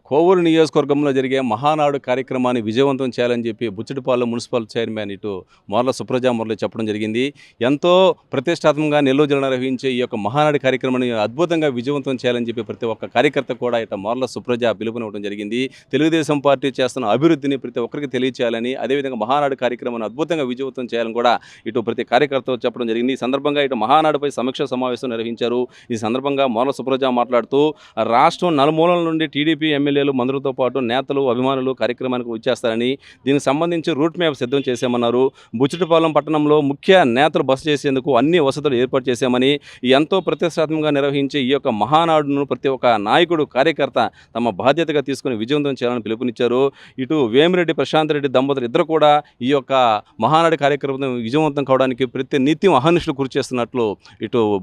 కోవూరు నియోజకవర్గంలో జరిగే మహానాడు కార్యక్రమాన్ని విజయవంతం చేయాలని చెప్పి బుచ్చిడిపాలెం మున్సిపల్ చైర్మన్ మోర్ల సుప్రజా మురళి చెప్పడం జరిగింది. ఎంతో ప్రతిష్టాత్మకంగా నెల్లూరు జిల్లా నిర్వహించే ఈ యొక్క మహానాడు కార్యక్రమాన్ని అద్భుతంగా విజయవంతం చేయాలని చెప్పి ప్రతి ఒక్క కార్యకర్త కూడా మోర్ల సుప్రజ పిలుపునివ్వడం జరిగింది. తెలుగుదేశం పార్టీ చేస్తున్న అభివృద్ధిని ప్రతి ఒక్కరికి తెలియచేయాలని, అదేవిధంగా మహానాడు కార్యక్రమాన్ని అద్భుతంగా విజయవంతం చేయాలని కూడా ప్రతి కార్యకర్త చెప్పడం జరిగింది. ఈ సందర్భంగా మహానాడుపై సమీక్ష సమావేశం నిర్వహించారు. ఈ సందర్భంగా మోర్ల సుప్రజ మాట్లాడుతూ రాష్ట్రం నలుమూలల నుండి టీడీపీ ఎమ్మెల్యేలు, మంత్రులతో పాటు నేతలు, అభిమానులు కార్యక్రమానికి వచ్చేస్తారని, దీనికి సంబంధించి రూట్ మ్యాప్ సిద్ధం చేశామన్నారు. బుచ్చిడిపాలెం పట్టణంలో ముఖ్య నేతలు బస చేసేందుకు అన్ని వసతులు ఏర్పాటు చేశామని, ఎంతో ప్రతిష్టాత్మకంగా నిర్వహించే ఈ యొక్క మహానాడును ప్రతి ఒక్క నాయకుడు, కార్యకర్త తమ బాధ్యతగా తీసుకుని విజయవంతం చేయాలని పిలుపునిచ్చారు. వేమిరెడ్డి ప్రశాంత్ రెడ్డి దంపతులు ఇద్దరు కూడా ఈ యొక్క మహానాడు కార్యక్రమం విజయవంతం కావడానికి ప్రతి నిత్యం అహర్నిశలు కృషి చేస్తున్నట్లు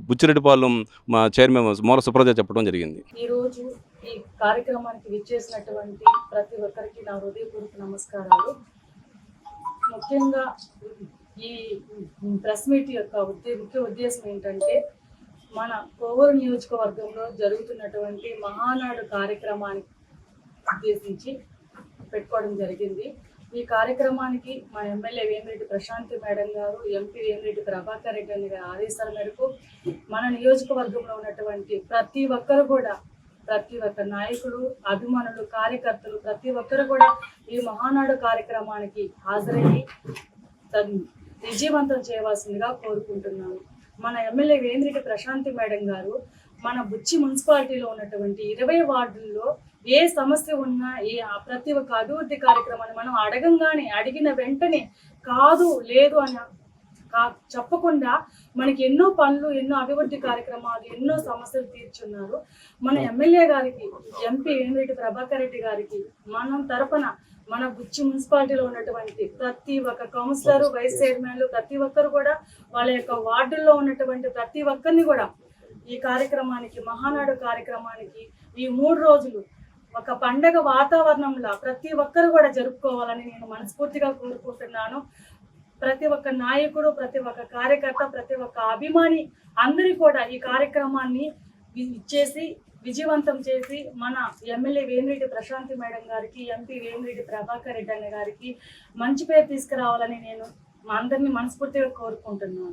బుచ్చిరెడ్డిపాలెం చైర్మన్ మోర్ల సుప్రజ చెప్పడం జరిగింది. ఈ కార్యక్రమానికి విచ్చేసినటువంటి ప్రతి ఒక్కరికి నా హృదయపూర్వక నమస్కారాలు. ముఖ్యంగా ఈ ప్రెస్ మీట్ యొక్క ముఖ్య ఉద్దేశం ఏంటంటే, మన కోవూరు నియోజకవర్గంలో జరుగుతున్నటువంటి మహానాడు కార్యక్రమానికి ఉద్దేశించి పెట్టుకోవడం జరిగింది. ఈ కార్యక్రమానికి మా ఎమ్మెల్యే వేమిరెడ్డి ప్రశాంత్ మేడం గారు, ఎంపీ వేమిరెడ్డి ప్రభాకర్ రెడ్డి గారి ఆదేశాల మేరకు మన నియోజకవర్గంలో ఉన్నటువంటి ప్రతి ఒక్క నాయకుడు, అభిమానులు, కార్యకర్తలు ప్రతి ఒక్కరు కూడా ఈ మహానాడు కార్యక్రమానికి హాజరయ్యి విజయవంతం చేయవలసిందిగా కోరుకుంటున్నాను. మన ఎమ్మెల్యే వేమిరెడ్డి ప్రశాంత్ మేడం గారు మన బుచ్చి మున్సిపాలిటీలో ఉన్నటువంటి 20 వార్డుల్లో ఏ సమస్య ఉన్నా, ప్రతి ఒక్క అభివృద్ధి కార్యక్రమాన్ని మనం అడిగిన వెంటనే కాదు లేదు అని చెప్పకుండా మనకి ఎన్నో పనులు, ఎన్నో అభివృద్ధి కార్యక్రమాలు, ఎన్నో సమస్యలు తీర్చున్నారు. మన ఎమ్మెల్యే గారికి, ఎంపీ వేమిరెడ్డి ప్రభాకర్ రెడ్డి గారికి మనం తరపున మన బుచ్చి మున్సిపాలిటీలో ఉన్నటువంటి ప్రతి ఒక్క కౌన్సిలర్, వైస్ చైర్మన్లు ప్రతి ఒక్కరు కూడా వాళ్ళ యొక్క వార్డుల్లో ఉన్నటువంటి ప్రతి ఒక్కరిని కూడా ఈ కార్యక్రమానికి, మహానాడు కార్యక్రమానికి ఈ 3 రోజులు ఒక పండగ వాతావరణంలో ప్రతి ఒక్కరు కూడా జరుపుకోవాలని నేను మనస్ఫూర్తిగా కోరుకుంటున్నాను. ప్రతి ఒక్క నాయకుడు, ప్రతి ఒక్క కార్యకర్త, ప్రతి ఒక్క అభిమాని అందరూ కూడా ఈ కార్యక్రమాన్ని విజయవంతం చేసి మన ఎమ్మెల్యే వేమిరెడ్డి ప్రశాంత్ మేడం గారికి, ఎంపీ వేమిరెడ్డి ప్రభాకర్ రెడ్డి గారికి మంచి పేరు తీసుకురావాలని నేను అందరినీ మనస్ఫూర్తిగా కోరుకుంటున్నాను.